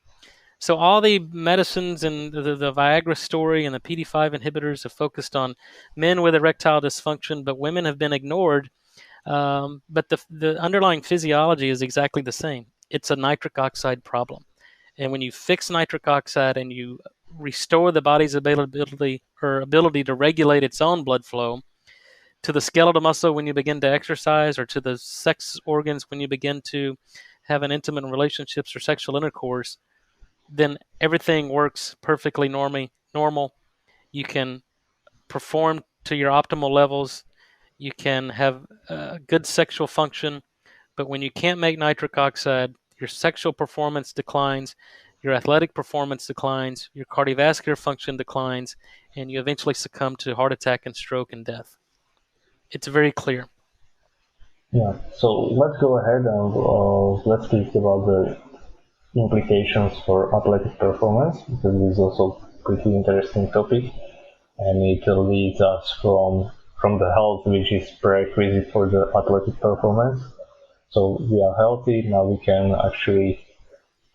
So all the medicines and the Viagra story and the PD5 inhibitors have focused on men with erectile dysfunction, but women have been ignored. But the underlying physiology is exactly the same. It's a nitric oxide problem. And when you fix nitric oxide and you restore the body's ability to regulate its own blood flow to the skeletal muscle when you begin to exercise, or to the sex organs when you begin to have an intimate relationships or sexual intercourse, then everything works perfectly normal. You can perform to your optimal levels. You can have good sexual function. But when you can't make nitric oxide, your sexual performance declines, your athletic performance declines, your cardiovascular function declines, and you eventually succumb to heart attack and stroke and death. It's very clear. Yeah. So let's go ahead and let's speak about the implications for athletic performance, because this is also a pretty interesting topic, and it leads us from the health, which is prerequisite for the athletic performance. So we are healthy now. We can actually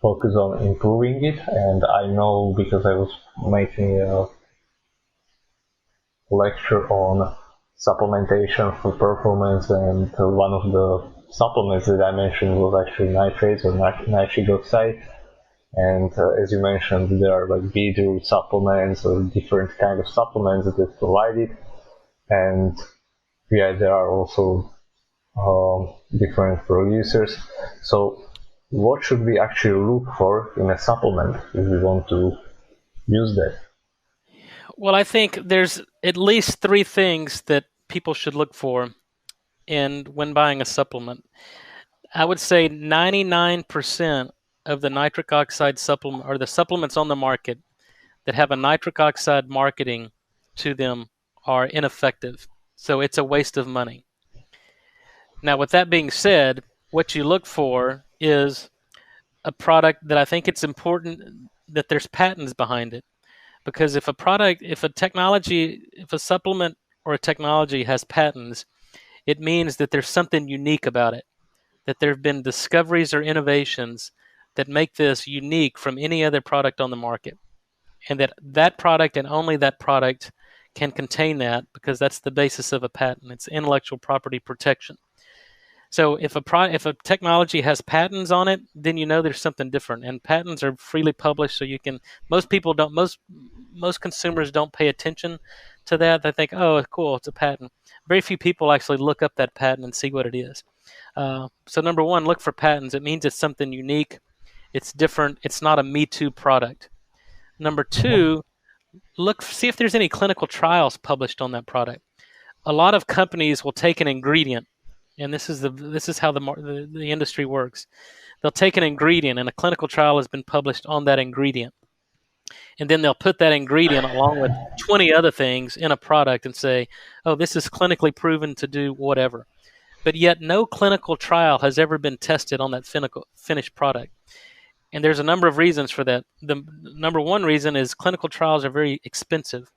focus on improving it, and I know because I was making a lecture on supplementation for performance, and one of the supplements that I mentioned was actually nitrates or nitric oxide. And as you mentioned, there are like beetroot supplements or different kind of supplements that is provided, and yeah, there are also different producers. So, what should we actually look for in a supplement if we want to use that? Well, I think there's at least three things that people should look for in when buying a supplement. I would say 99% of the nitric oxide supplement, or the supplements on the market that have a nitric oxide marketing to them, are ineffective. So it's a waste of money. Now, with that being said, what you look for is a product that I think it's important that there's patents behind it. Because if a supplement or a technology has patents, it means that there's something unique about it, that there have been discoveries or innovations that make this unique from any other product on the market, and that product and only that product can contain that, because that's the basis of a patent. It's intellectual property protection. So if a technology has patents on it, then you know there's something different. And patents are freely published, so you can. Most people don't. Most consumers don't pay attention to that. They think, oh, cool, it's a patent. Very few people actually look up that patent and see what it is. So number one, look for patents. It means it's something unique. It's different. It's not a Me Too product. Number Uh-huh. two, see if there's any clinical trials published on that product. A lot of companies will take an ingredient, and this is how the industry works. They'll take an ingredient, and a clinical trial has been published on that ingredient, and then they'll put that ingredient along with 20 other things in a product and say, "Oh, this is clinically proven to do whatever." but yet no clinical trial has ever been tested on that finished product. And there's a number of reasons for that. The number one reason is clinical trials are very expensive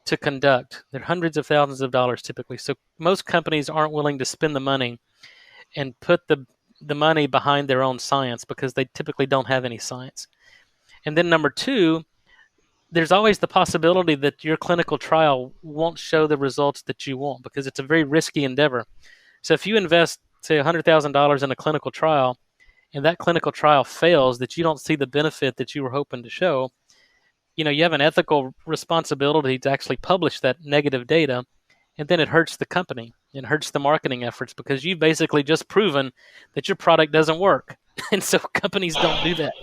to conduct. They're hundreds of thousands of dollars typically. So most companies aren't willing to spend the money and put the money behind their own science because they typically don't have any science. And then number two, there's always the possibility that your clinical trial won't show the results that you want because it's a very risky endeavor. So if you invest, say, $100,000 in a clinical trial and that clinical trial fails, that you don't see the benefit that you were hoping to show, you have an ethical responsibility to actually publish that negative data, and then it hurts the company and hurts the marketing efforts because you've basically just proven that your product doesn't work. And so companies don't do that.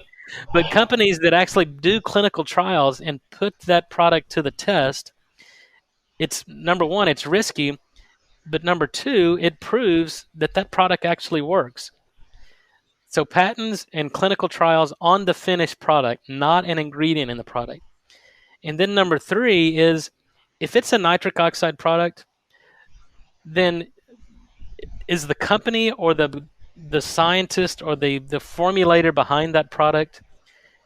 But companies that actually do clinical trials and put that product to the test, it's number one, it's risky, but number two, it proves that that product actually works. So patents and clinical trials on the finished product, not an ingredient in the product. And then number three is if it's a nitric oxide product, then is the company or the scientist or the formulator behind that product,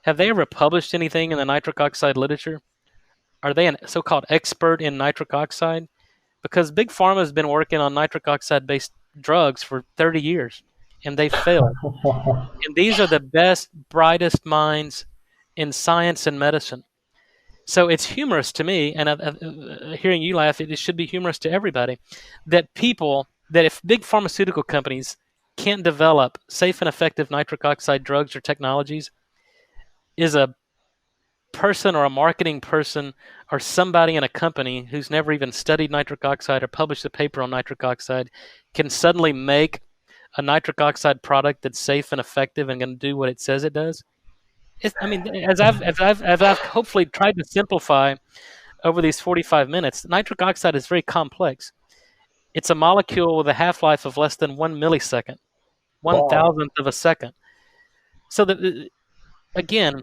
have they ever published anything in the nitric oxide literature? Are they a so-called expert in nitric oxide? Because Big Pharma has been working on nitric oxide-based drugs for 30 years, and they failed. And these are the best, brightest minds in science and medicine. So it's humorous to me, and hearing you laugh, it should be humorous to everybody, that if big pharmaceutical companies can't develop safe and effective nitric oxide drugs or technologies, is a person or a marketing person or somebody in a company who's never even studied nitric oxide or published a paper on nitric oxide can suddenly make a nitric oxide product that's safe and effective and going to do what it says it does. I mean, as I've hopefully tried to simplify over these 45 minutes, nitric oxide is very complex. It's a molecule with a half-life of less than 1 millisecond, one Wow. thousandth of a second. So again,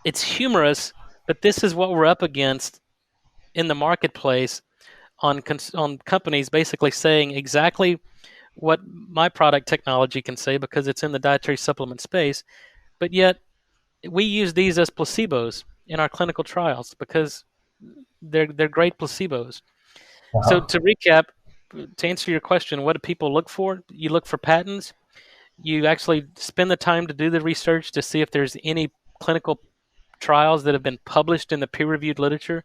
it's humorous, but this is what we're up against in the marketplace on companies basically saying exactly what my product technology can say because it's in the dietary supplement space, but yet we use these as placebos in our clinical trials because they're great placebos. So Uh-huh. to recap, to answer your question, what do people look for? You look for patents. You actually spend the time to do the research to see if there's any clinical trials that have been published in the peer-reviewed literature,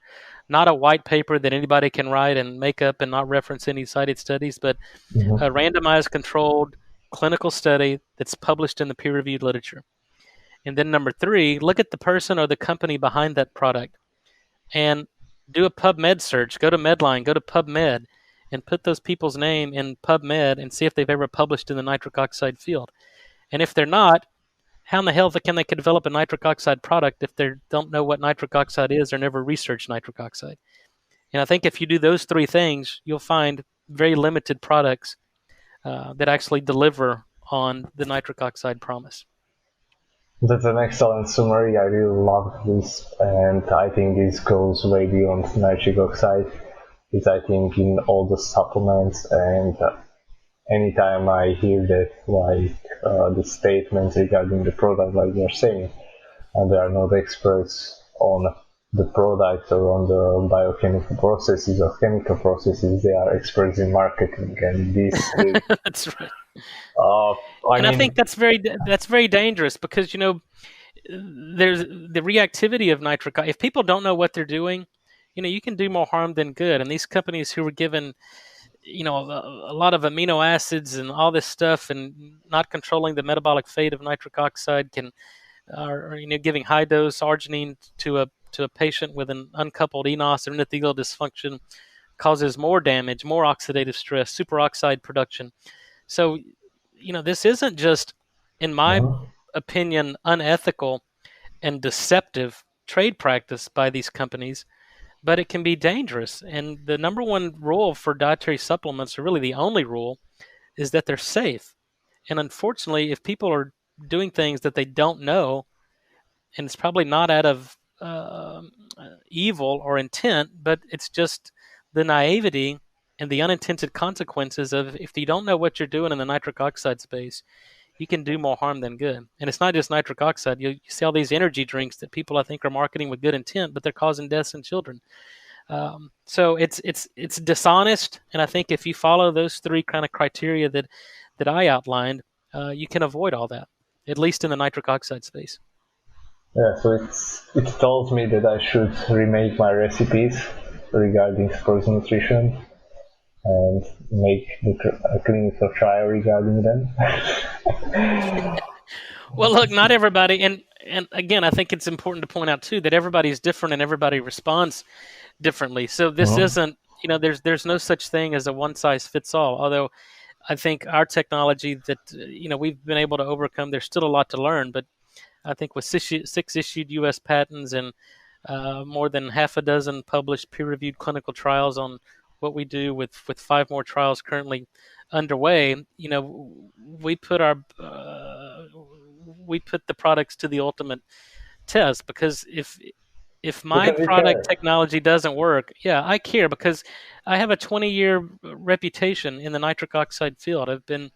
not a white paper that anybody can write and make up and not reference any cited studies, but a Mhm. randomized controlled clinical study that's published in the peer-reviewed literature. And then number three, look at the person or the company behind that product and do a PubMed search. Go to Medline, go to PubMed, and put those people's name in PubMed and see if they've ever published in the nitric oxide field. And if they're not, how in the hell can they develop a nitric oxide product if they don't know what nitric oxide is or never researched nitric oxide? And I think if you do those three things, you'll find very limited products that actually deliver on the nitric oxide promise. That's an excellent summary. I really love this, and I think this goes way beyond nitric oxide. It's, I think, in all the supplements, and anytime I hear that, like the statements regarding the product, like you're saying, and they are not experts on the product or on the biochemical processes or chemical processes, they are experts in marketing, and this is, That's right. uh, I And I think mean, that's very dangerous because there's the reactivity of nitric. If people don't know what they're doing, you can do more harm than good. And these companies who were given a lot of amino acids and all this stuff and not controlling the metabolic fate of nitric oxide or giving high dose arginine to a patient with an uncoupled enos or endothelial dysfunction causes more damage, more oxidative stress, superoxide production. So this isn't just, in my mhm. opinion, unethical and deceptive trade practice by these companies, but it can be dangerous. And the number one rule for dietary supplements, or really the only rule, is that they're safe. And unfortunately, if people are doing things that they don't know, and it's probably not out of evil or intent, but it's just the naivety and the unintended consequences of if you don't know what you're doing in the nitric oxide space, you can do more harm than good. And it's not just nitric oxide. You see all these energy drinks that people I think are marketing with good intent, but they're causing deaths in children. So it's dishonest, and I think if you follow those three kind of criteria that I outlined, you can avoid all that, at least in the nitric oxide space. Yeah, so it tells me that I should remake my recipes regarding sports nutrition and make a clinical trial regarding them. Well, look, not everybody, and again, I think it's important to point out too that everybody's different and everybody responds differently. So this isn't, there's no such thing as a one size fits all. Although I think our technology that we've been able to overcome, there's still a lot to learn. But I think with six issued U.S. patents and more than half a dozen published peer-reviewed clinical trials on what we do, with 5 more trials currently underway, we put the products to the ultimate test, because if my product technology doesn't work, yeah, I care, because I have a 20-year reputation in the nitric oxide field. I've been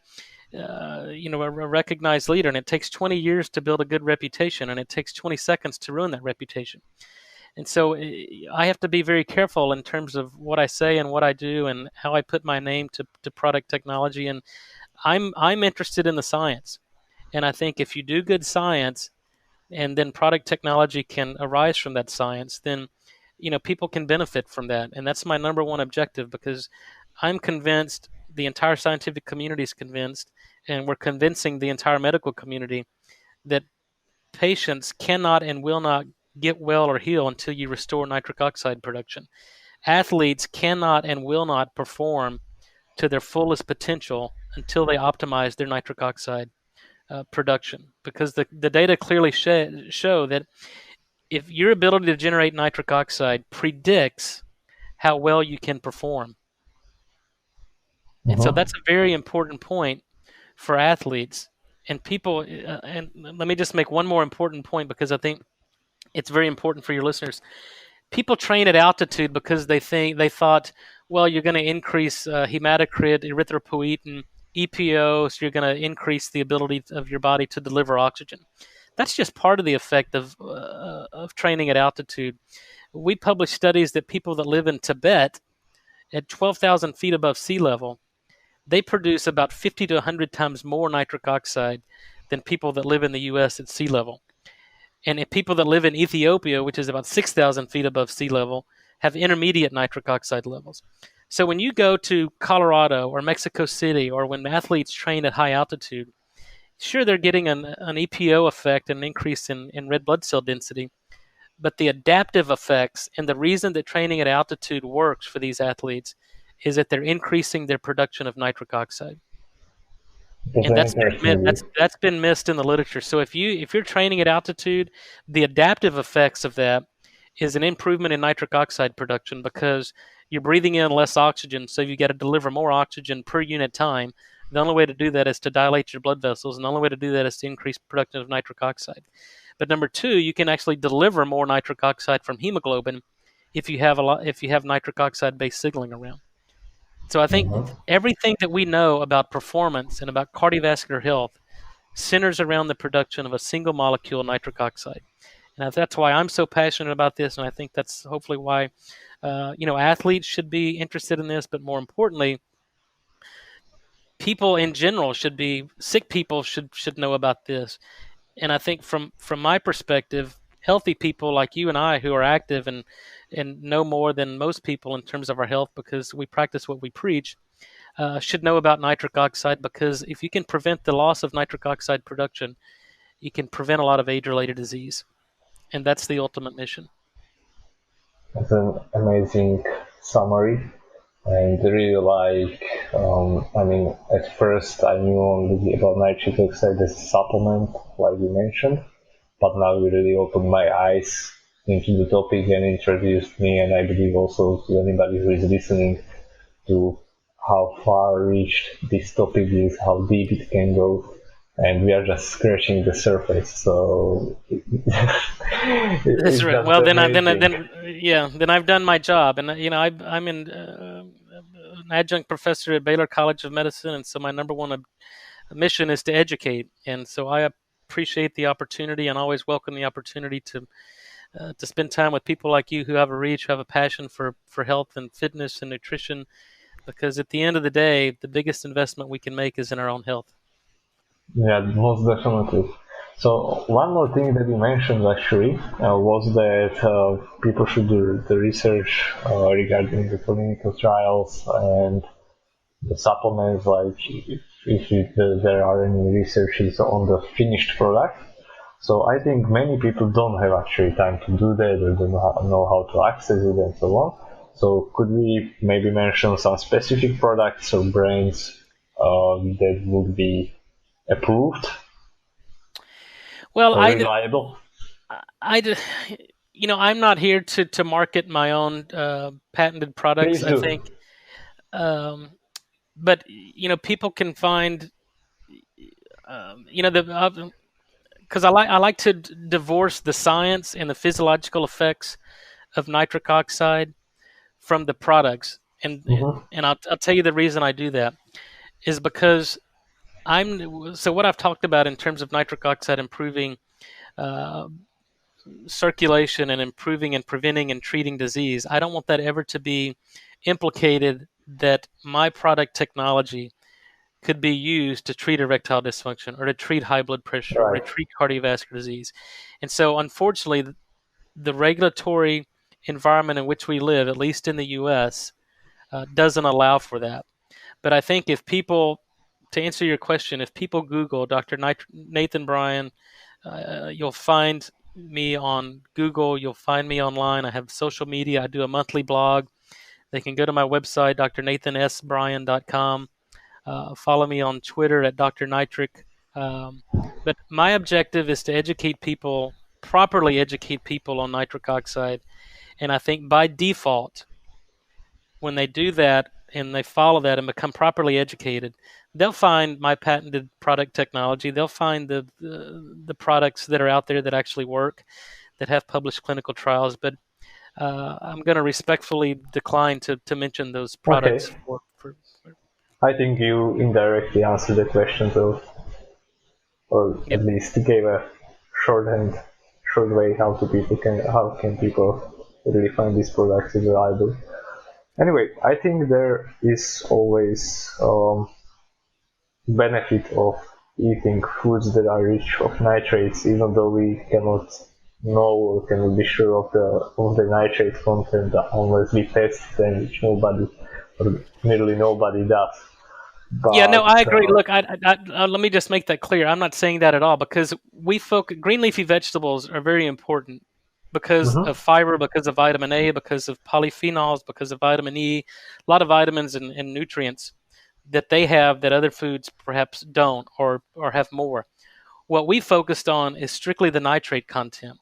a recognized leader, and it takes 20 years to build a good reputation, and it takes 20 seconds to ruin that reputation. And so I have to be very careful in terms of what I say and what I do and how I put my name to product technology. And I'm interested in the science. And I think if you do good science and then product technology can arise from that science, then people can benefit from that. And that's my number one objective, because I'm convinced, the entire scientific community is convinced, and we're convincing the entire medical community that patients cannot and will not get well or heal until you restore nitric oxide production. Athletes cannot and will not perform to their fullest potential until they optimize their nitric oxide production, because the data clearly show that if your ability to generate nitric oxide predicts how well you can perform. And so that's a very important point for athletes and people. And let me just make one more important point, because I think it's very important for your listeners. People train at altitude because they thought, well, you're going to increase hematocrit, erythropoietin, EPO, so you're going to increase the ability of your body to deliver oxygen. That's just part of the effect of training at altitude. We published studies that people that live in Tibet at 12,000 feet above sea level, they produce about 50 to 100 times more nitric oxide than people that live in the U.S. at sea level. And if people that live in Ethiopia, which is about 6,000 feet above sea level, have intermediate nitric oxide levels. So when you go to Colorado or Mexico City, or when athletes train at high altitude, sure, they're getting an EPO effect, an increase in red blood cell density, but the adaptive effects and the reason that training at altitude works for these athletes is that they're increasing their production of nitric oxide. And that's been missed in the literature. So if you're training at altitude, the adaptive effects of that is an improvement in nitric oxide production, because you're breathing in less oxygen, so you got to deliver more oxygen per unit time. The only way to do that is to dilate your blood vessels, and the only way to do that is to increase production of nitric oxide. But number two, you can actually deliver more nitric oxide from hemoglobin if you have nitric oxide based signaling around. So I think everything that we know about performance and about cardiovascular health centers around the production of a single molecule nitric oxide. And that's why I'm so passionate about this, and I think that's hopefully why athletes should be interested in this, but more importantly, people in general sick people should know about this. And I think from my perspective, healthy people like you and I who are active and know more than most people in terms of our health, because we practice what we preach, should know about nitric oxide, because if you can prevent the loss of nitric oxide production, you can prevent a lot of age-related disease. And that's the ultimate mission. That's an amazing summary. And really at first I knew only about nitric oxide as a supplement, like you mentioned, but now you really opened my eyes into the topic and introduced me, and I believe also to anybody who is listening, to how far reached this topic is, how deep it can go, and we are just scratching the surface. So that's right. Well, then I've done my job, and I'm in an adjunct professor at Baylor College of Medicine, and so my number one mission is to educate. And so I appreciate the opportunity and always welcome the opportunity to spend time with people like you who have a reach, who have a passion for health and fitness and nutrition. Because at the end of the day, the biggest investment we can make is in our own health. Yeah, most definitely. So one more thing that you mentioned actually was that people should do the research regarding the clinical trials and the supplements, like if there are any researches on the finished product. So I think many people don't have actually time to do that or don't know how to access it and so on. So could we maybe mention some specific products or brands that would be approved Well, or reliable? I'm not here to market my own patented products. Please I do. think, but people can find, the because I like to divorce the science and the physiological effects of nitric oxide from the products, and Mm-hmm. and I'll tell you the reason I do that is because what I've talked about in terms of nitric oxide improving uh, circulation and improving and preventing and treating disease. I don't want that ever to be implicated that my product technology could be used to treat erectile dysfunction or to treat high blood pressure or to Right. treat cardiovascular disease. And so, unfortunately, the regulatory environment in which we live, at least in the U.S., doesn't allow for that. But I think if people, to answer your question, if people Google Dr. Nathan Bryan, you'll find me on Google. You'll find me online. I have social media. I do a monthly blog. They can go to my website, drnathansbryan.com. Follow me on Twitter at Dr. Nitric. But my objective is to educate people, properly educate people on nitric oxide. And I think by default, when they do that and they follow that and become properly educated, they'll find my patented product technology. They'll find the products that are out there that actually work, that have published clinical trials. But I'm going to respectfully decline to mention those Okay. products for. I think you indirectly answered the question, though, or Yep, at least gave a shorthand, short way how can people really find these products reliable. Anyway, I think there is always benefit of eating foods that are rich of nitrates, even though we cannot know or cannot be sure of the nitrate content unless we test them, which nobody or nearly nobody does. Yeah, no, But I agree. Look, let me just make that clear. I'm not saying that at all because green leafy vegetables are very important because mhm. of fiber, because of vitamin A, because of polyphenols, because of vitamin E, a lot of vitamins and nutrients that they have that other foods perhaps don't or have more. What we focused on is strictly the nitrate content.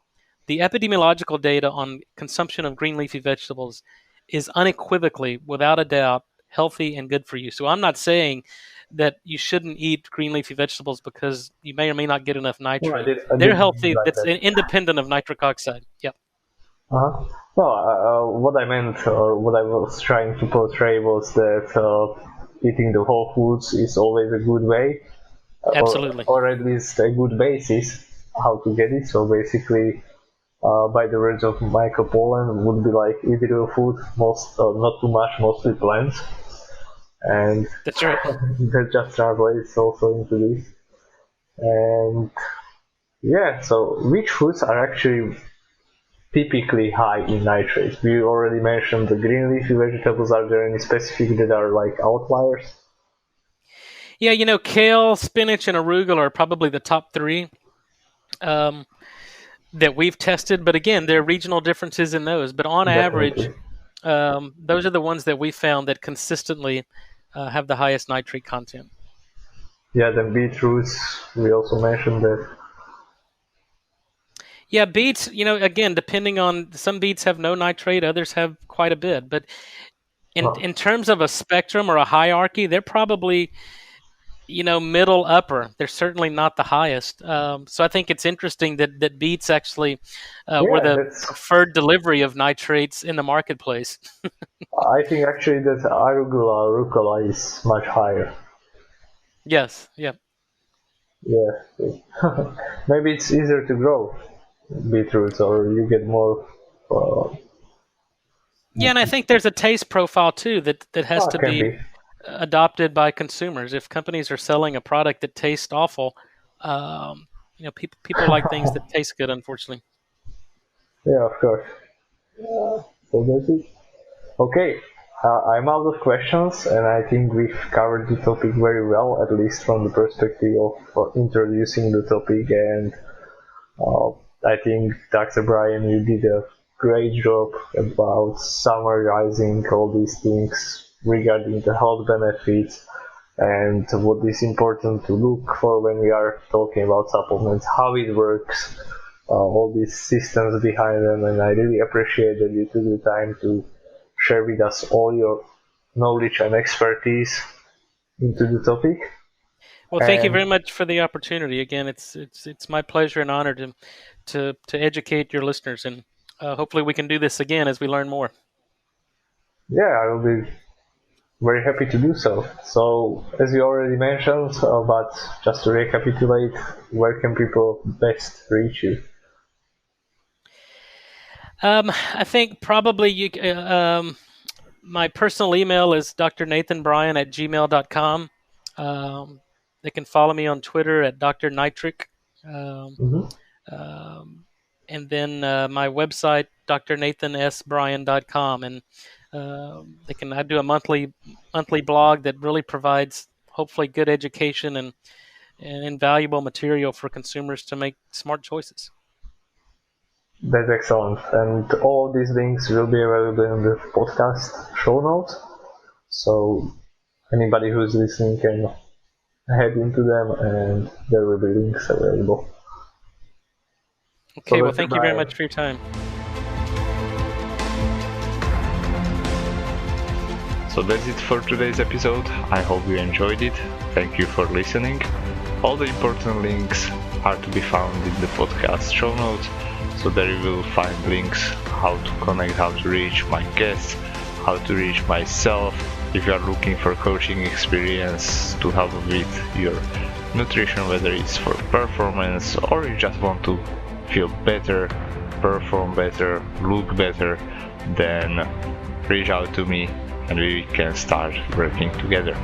The epidemiological data on consumption of green leafy vegetables is unequivocally, without a doubt, healthy and good for you. So I'm not saying that you shouldn't eat green leafy vegetables because you may or may not get enough No, nitrate. I They're didn't mean healthy. like That's that. independent of nitric oxide. Yep, Uh-huh. Well, what I meant or what I was trying to portray was that eating the whole foods is always a good way, absolutely. or at least a good basis how to get it. So basically, by the words of Michael Pollan, would be like eat real food, most not too much, mostly plants, and That's right. that just translates also into this. And yeah, so which foods are actually typically high in nitrates? We already mentioned the green leafy vegetables. Are there any specific that are like outliers? Yeah, kale, spinach, and arugula are probably the top three. Um, that we've tested. But again, there are regional differences in those. But on average, Definitely. those are the ones that we found that consistently have the highest nitrate content. Yeah, then beetroots. We also mentioned that. Yeah, beets, again, depending on some beets have no nitrate, others have quite a bit. But in Oh, in terms of a spectrum or a hierarchy, they're probably middle upper. They're certainly not the highest. So I think it's interesting that beets actually were Yeah, the that's. preferred delivery of nitrates in the marketplace. I think actually that arugula rucola is much higher. Yes, yeah. Yeah, maybe it's easier to grow beetroots, or you get more. Uh, Yeah, and I think there's a taste profile too that has to can be be. adopted by consumers. If companies are selling a product that tastes awful, people like things that taste good. Unfortunately. Yeah, of course. So that's it. Okay, I'm out of questions, and I think we've covered the topic very well, at least from the perspective of introducing the topic. And uh, I think, Dr. Bryan, you did a great job about summarizing all these things regarding the health benefits and what is important to look for when we are talking about supplements, how it works, all these systems behind them. And I really appreciate that you took the time to share with us all your knowledge and expertise into the topic. Well, thank you very And much for the opportunity. Again, it's my pleasure and honor to educate your listeners, and hopefully we can do this again as we learn more. yeah, I will be very happy to do so. So, as you already mentioned, but just to recapitulate, where can people best reach you? I think probably my personal email is drnathanbryan@gmail.com. They can follow me on Twitter at Dr. Nitric. Um, Mm-hmm. um, and then my website, drnathansbryan.com. And I do a monthly blog that really provides hopefully good education and invaluable material for consumers to make smart choices. That's excellent. And all these links will be available in the podcast show notes. So anybody who's listening can head into them and there will be links available. Okay, So well, that's thank you very Bryan. much for your time. So that's it for today's episode. I hope you enjoyed it. Thank you for listening. All the important links are to be found in the podcast show notes. So there you will find links how to connect, how to reach my guests, how to reach myself. If you are looking for coaching experience to help with your nutrition, whether it's for performance or you just want to feel better, perform better, look better, then reach out to me and we can start working together.